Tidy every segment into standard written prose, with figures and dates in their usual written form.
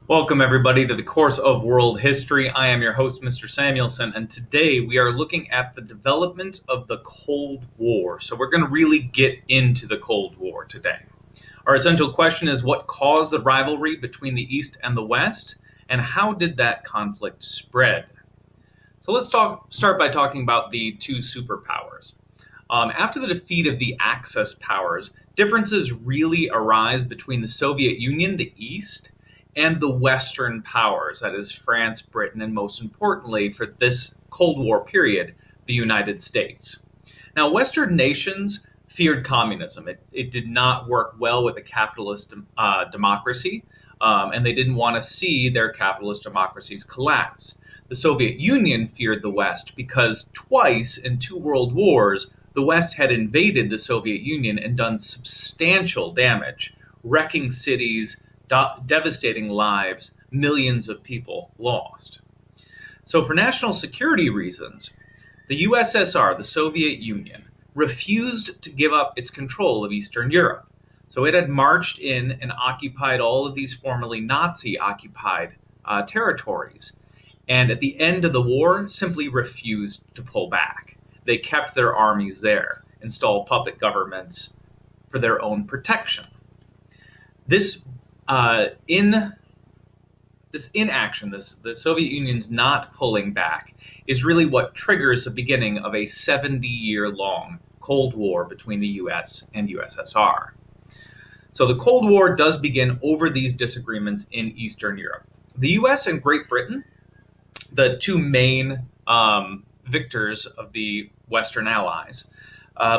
Welcome, everybody, to the course of world history. I am your host, Mr. Samuelson, and today we are looking at the development of the Cold War. So, we're going to really get into the Cold War today. Our essential question is what caused the rivalry between the East and the West, and how did that conflict spread? So, let's start by talking about the two superpowers. After the defeat of the Axis powers, differences really arise between the Soviet Union, the East, and the Western powers, that is, France, Britain, and most importantly, for this Cold War period, the United States. Now, Western nations feared communism. It did not work well with a capitalist democracy, and they didn't want to see their capitalist democracies collapse. The Soviet Union feared the West because twice in two world wars, the West had invaded the Soviet Union and done substantial damage, wrecking cities, devastating lives, millions of people lost. So, for national security reasons, the USSR, the Soviet Union, refused to give up its control of Eastern Europe. So, it had marched in and occupied all of these formerly Nazi-occupied territories. And at the end of the war, simply refused to pull back. They kept their armies there, installed puppet governments for their own protection. This inaction, the Soviet Union's not pulling back, is really what triggers the beginning of a 70-year-long Cold War between the U.S. and USSR. So the Cold War does begin over these disagreements in Eastern Europe. The U.S. and Great Britain, the two main victors of the Western Allies,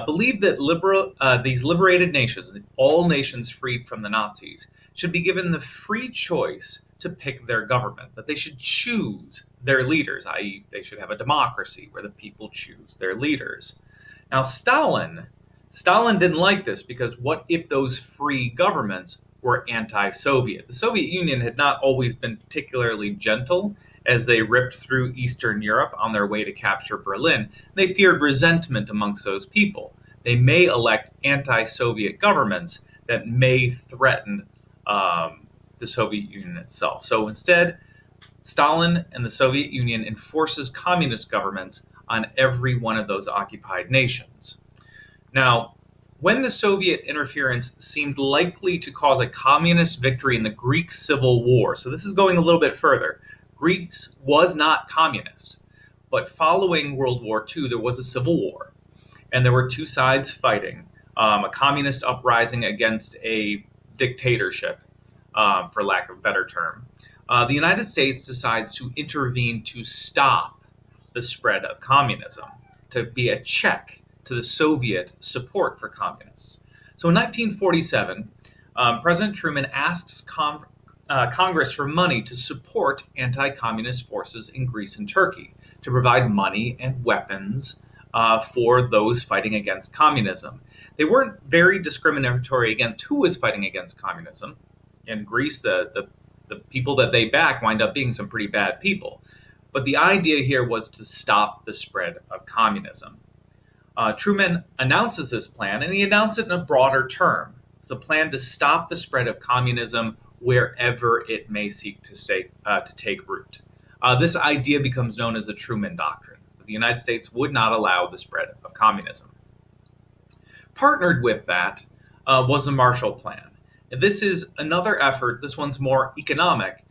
believed that these liberated nations, all nations freed from the Nazis, should be given the free choice to pick their government, that they should choose their leaders, i.e., they should have a democracy where the people choose their leaders. Now, Stalin didn't like this because what if those free governments were anti-Soviet? The Soviet Union had not always been particularly gentle as they ripped through Eastern Europe on their way to capture Berlin. They feared resentment amongst those people. They may elect anti-Soviet governments that may threaten the Soviet Union itself. So instead, Stalin and the Soviet Union enforces communist governments on every one of those occupied nations. Now, when the Soviet interference seemed likely to cause a communist victory in the Greek Civil War, so this is going a little bit further, Greece was not communist, but following World War II, there was a civil war, and there were two sides fighting, a communist uprising against a dictatorship, for lack of a better term. The United States decides to intervene to stop the spread of communism, to be a check to the Soviet support for communists. So in 1947, President Truman asks Congress for money to support anti-communist forces in Greece and Turkey, to provide money and weapons for those fighting against communism. They weren't very discriminatory against who was fighting against communism. In Greece, the people that they back wind up being some pretty bad people. But the idea here was to stop the spread of communism. Truman announces this plan, and he announced it in a broader term. It's a plan to stop the spread of communism wherever it may seek to take root. This idea becomes known as the Truman Doctrine. The United States would not allow the spread of communism. Partnered with that was the Marshall Plan. This is another effort, this one's more economic,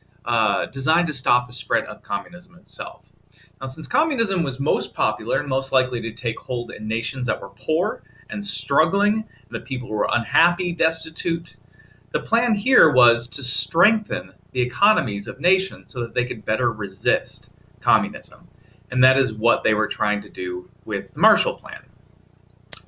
designed to stop the spread of communism itself. Now, since communism was most popular and most likely to take hold in nations that were poor and struggling, and the people were unhappy, destitute, the plan here was to strengthen the economies of nations so that they could better resist communism. And that is what they were trying to do with the Marshall Plan.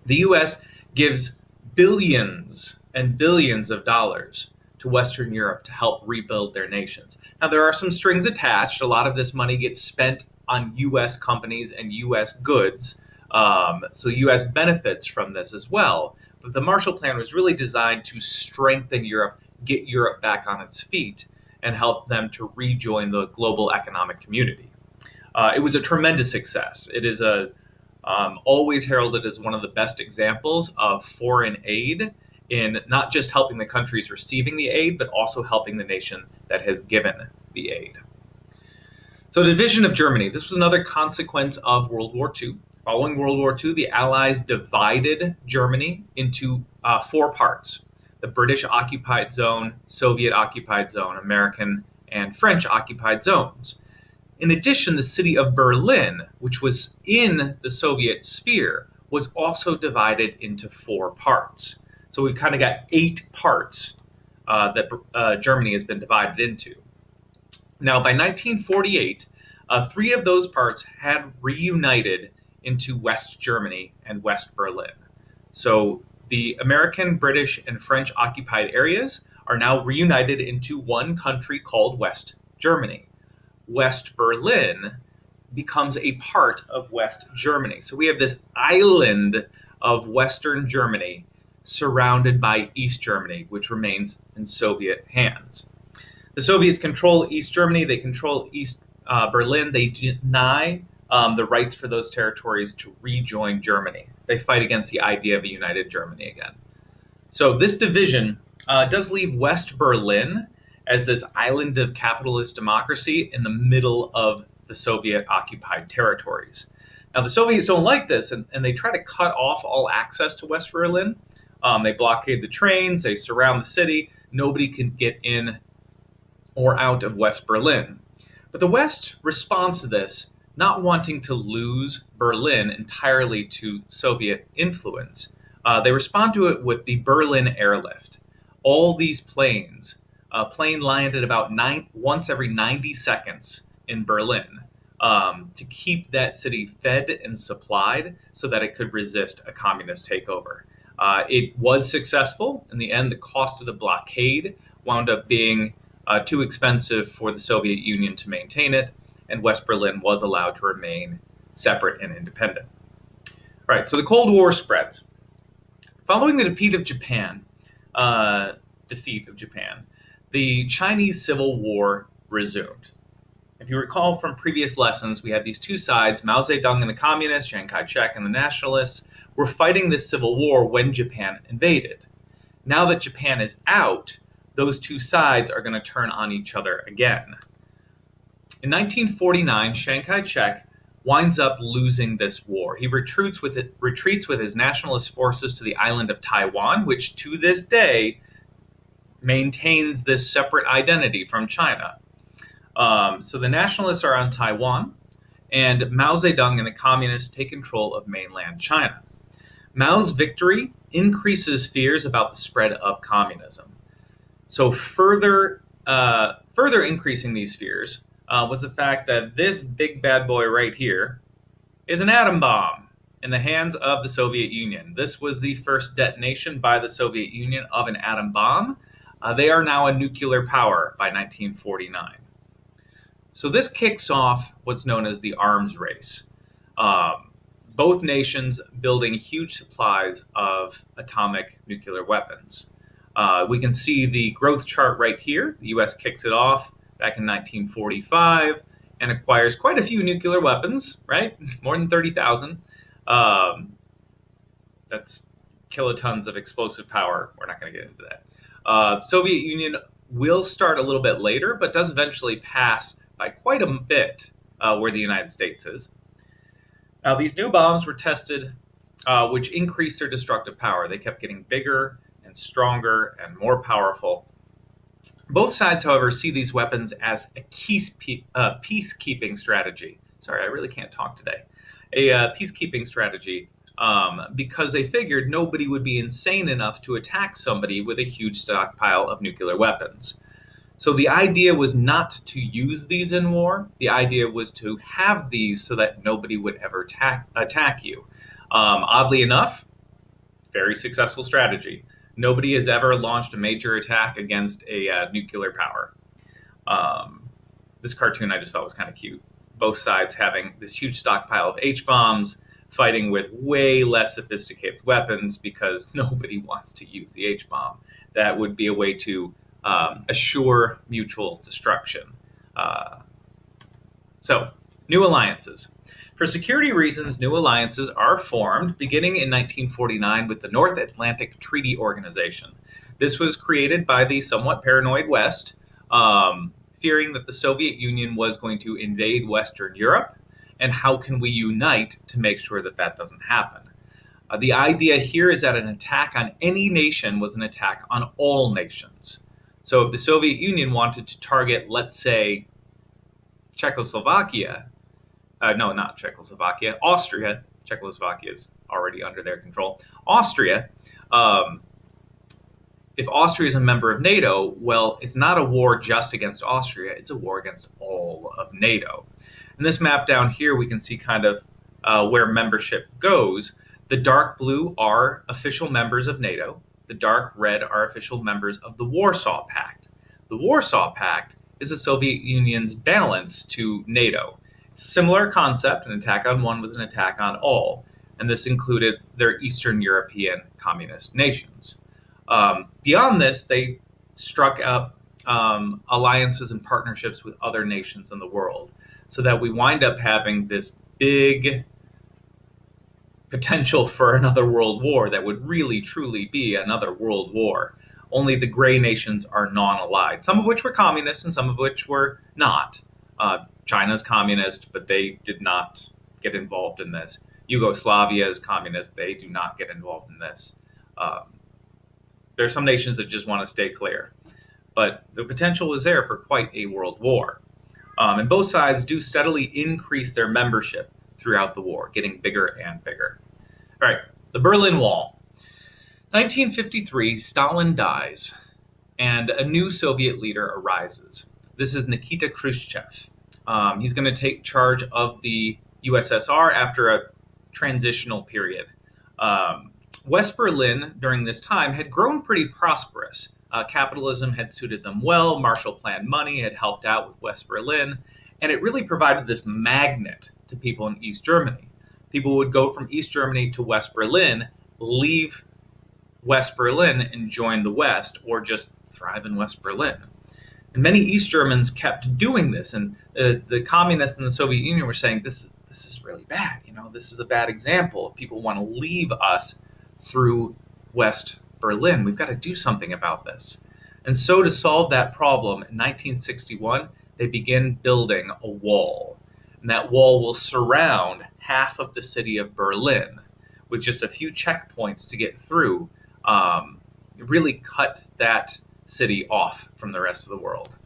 The U.S. gives billions and billions of dollars to Western Europe to help rebuild their nations. Now, there are some strings attached. A lot of this money gets spent on U.S. companies and U.S. goods, so U.S. benefits from this as well. But the Marshall Plan was really designed to strengthen Europe, get Europe back on its feet, and help them to rejoin the global economic community. It was a tremendous success. It is always heralded as one of the best examples of foreign aid in not just helping the countries receiving the aid, but also helping the nation that has given the aid. So the division of Germany, this was another consequence of World War II. Following World War II, the Allies divided Germany into 4 parts: the British occupied zone, Soviet occupied zone, American and French occupied zones. In addition, the city of Berlin, which was in the Soviet sphere, was also divided into 4 parts. So we've kind of got 8 parts that Germany has been divided into. Now, by 1948, 3 of those parts had reunited into West Germany and West Berlin. So the American, British, and French occupied areas are now reunited into one country called West Germany. West Berlin becomes a part of West Germany. So we have this island of Western Germany surrounded by East Germany, which remains in Soviet hands. The Soviets control East Germany, they control East Berlin, they deny the rights for those territories to rejoin Germany. They fight against the idea of a united Germany again. So this division does leave West Berlin as this island of capitalist democracy in the middle of the Soviet-occupied territories. Now, the Soviets don't like this, and they try to cut off all access to West Berlin. They blockade the trains, they surround the city. Nobody can get in or out of West Berlin. But the West responds to this, not wanting to lose Berlin entirely to Soviet influence. They respond to it with the Berlin airlift. All these planes, plane landed about once every 90 seconds in Berlin to keep that city fed and supplied so that it could resist a communist takeover. It was successful. In the end, the cost of the blockade wound up being too expensive for the Soviet Union to maintain it, and West Berlin was allowed to remain separate and independent. All right, so the Cold War spreads. Following the defeat of Japan, the Chinese Civil War resumed. If you recall from previous lessons, we had these 2 sides, Mao Zedong and the communists, Chiang Kai-shek and the nationalists, were fighting this civil war when Japan invaded. Now that Japan is out, those 2 sides are going to turn on each other again. In 1949, Chiang Kai-shek winds up losing this war. He retreats with his nationalist forces to the island of Taiwan, which to this day maintains this separate identity from China. So the nationalists are on Taiwan, and Mao Zedong and the communists take control of mainland China. Mao's victory increases fears about the spread of communism. So further increasing these fears was the fact that this big bad boy right here is an atom bomb in the hands of the Soviet Union. This was the first detonation by the Soviet Union of an atom bomb. They are now a nuclear power by 1949. So this kicks off what's known as the arms race. Both nations building huge supplies of atomic nuclear weapons. We can see the growth chart right here. The U.S. kicks it off back in 1945 and acquires quite a few nuclear weapons, right? More than 30,000. That's kilotons of explosive power. We're not going to get into that. Soviet Union will start a little bit later, but does eventually pass by quite a bit where the United States is. Now, these new bombs were tested, which increased their destructive power. They kept getting bigger and stronger and more powerful. Both sides, however, see these weapons as a peacekeeping strategy. Sorry, I really can't talk today. A peacekeeping strategy because they figured nobody would be insane enough to attack somebody with a huge stockpile of nuclear weapons. So the idea was not to use these in war. The idea was to have these so that nobody would ever attack you. Oddly enough, very successful strategy. Nobody has ever launched a major attack against a nuclear power. This cartoon I just thought was kind of cute. Both sides having this huge stockpile of H-bombs, fighting with way less sophisticated weapons because nobody wants to use the H-bomb. That would be a way to assure mutual destruction. So New alliances. For security reasons, new alliances are formed beginning in 1949 with the North Atlantic Treaty Organization. This was created by the somewhat paranoid West, fearing that the Soviet Union was going to invade Western Europe, and how can we unite to make sure that that doesn't happen? The idea here is that an attack on any nation was an attack on all nations. So if the Soviet Union wanted to target, let's say, Czechoslovakia, no, not Czechoslovakia, Austria. Czechoslovakia is already under their control. Austria, if Austria is a member of NATO, well, it's not a war just against Austria, it's a war against all of NATO. In this map down here, we can see kind of where membership goes. The dark blue are official members of NATO. The dark red are official members of the Warsaw Pact. The Warsaw Pact is the Soviet Union's balance to NATO. It's a similar concept. An attack on one was an attack on all, and this included their Eastern European communist nations. Beyond this, they struck up alliances and partnerships with other nations in the world, so that we wind up having this big potential for another world war that would really, truly be another world war. Only the gray nations are non-allied, some of which were communist and some of which were not. China's communist, but they did not get involved in this. Yugoslavia is communist. They do not get involved in this. There are some nations that just want to stay clear. But the potential is there for quite a world war. And both sides do steadily increase their membership throughout the war, getting bigger and bigger. All right, the Berlin Wall. 1953, Stalin dies, and a new Soviet leader arises. This is Nikita Khrushchev. He's going to take charge of the USSR after a transitional period. West Berlin, during this time, had grown pretty prosperous. Capitalism had suited them well. Marshall Plan money had helped out with West Berlin, and it really provided this magnet to people in East Germany. People would go from East Germany to West Berlin, leave West Berlin and join the West, or just thrive in West Berlin. And many East Germans kept doing this, and the communists in the Soviet Union were saying, this is really bad. This is a bad example. If people want to leave us through West Berlin, we've got to do something about this. And so to solve that problem, in 1961, they begin building a wall. And that wall will surround half of the city of Berlin with just a few checkpoints to get through. Really cut that city off from the rest of the world.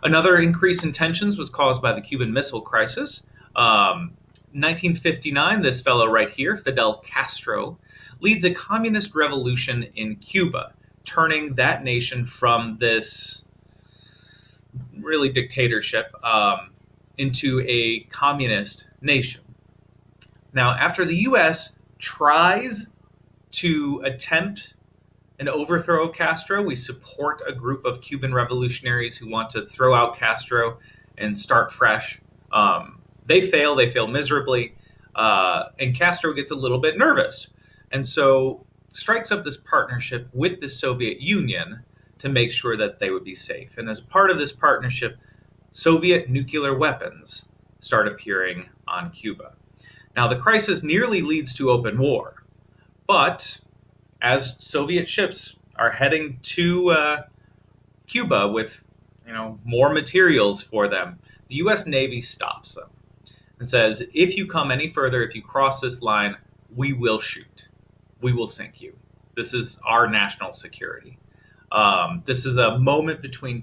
Another increase in tensions was caused by the Cuban Missile Crisis. 1959, this fellow right here, Fidel Castro, leads a communist revolution in Cuba, turning that nation from this really dictatorship into a communist nation. Now, after the U.S. tries to attempt an overthrow of Castro, we support a group of Cuban revolutionaries who want to throw out Castro and start fresh. They fail miserably, and Castro gets a little bit nervous. And so strikes up this partnership with the Soviet Union to make sure that they would be safe. And as part of this partnership, Soviet nuclear weapons start appearing on Cuba. Now, the crisis nearly leads to open war. But as Soviet ships are heading to Cuba with more materials for them, the U.S. Navy stops them and says, if you come any further, if you cross this line, we will shoot. We will sink you. This is our national security. This is a moment between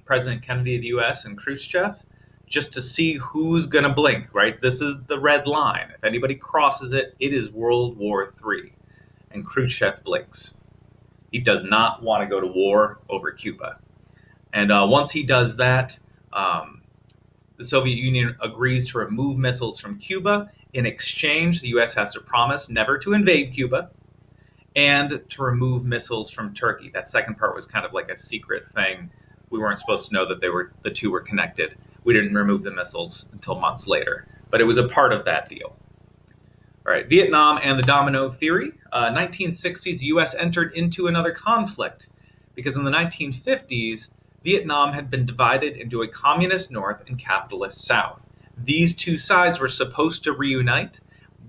President Kennedy of the U.S., and Khrushchev, just to see who's going to blink, right? This is the red line. If anybody crosses it, it is World War III. And Khrushchev blinks. He does not want to go to war over Cuba. And once he does that, the Soviet Union agrees to remove missiles from Cuba. In exchange, the U.S. has to promise never to invade Cuba and to remove missiles from Turkey. That second part was kind of like a secret thing. We weren't supposed to know that the two were connected. We didn't remove the missiles until months later, but it was a part of that deal. All right, Vietnam and the domino theory. 1960s, the U.S. entered into another conflict because in the 1950s, Vietnam had been divided into a communist North and capitalist South. These two sides were supposed to reunite,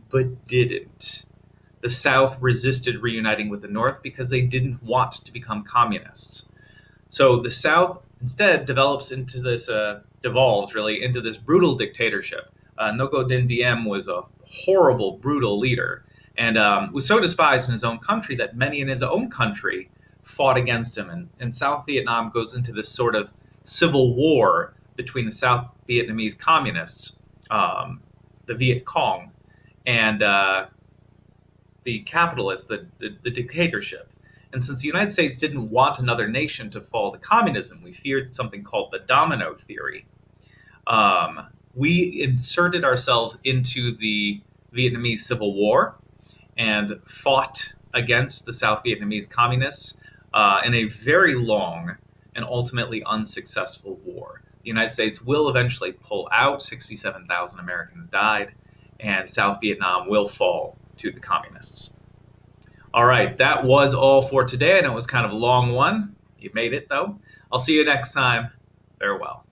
but didn't. The South resisted reuniting with the North because they didn't want to become communists. So the South instead devolves into this brutal dictatorship. Ngo Dinh Diem was a horrible, brutal leader, and was so despised in his own country that many in his own country fought against him. And South Vietnam goes into this sort of civil war between the South Vietnamese communists, the Viet Cong, and the capitalists, the dictatorship. And since the United States didn't want another nation to fall to communism, we feared something called the Domino theory. We inserted ourselves into the Vietnamese Civil War and fought against the South Vietnamese communists in a very long and ultimately unsuccessful war. The United States will eventually pull out. 67,000 Americans died, and South Vietnam will fall to the communists. All right, that was all for today. I know it was kind of a long one. You made it, though. I'll see you next time. Farewell.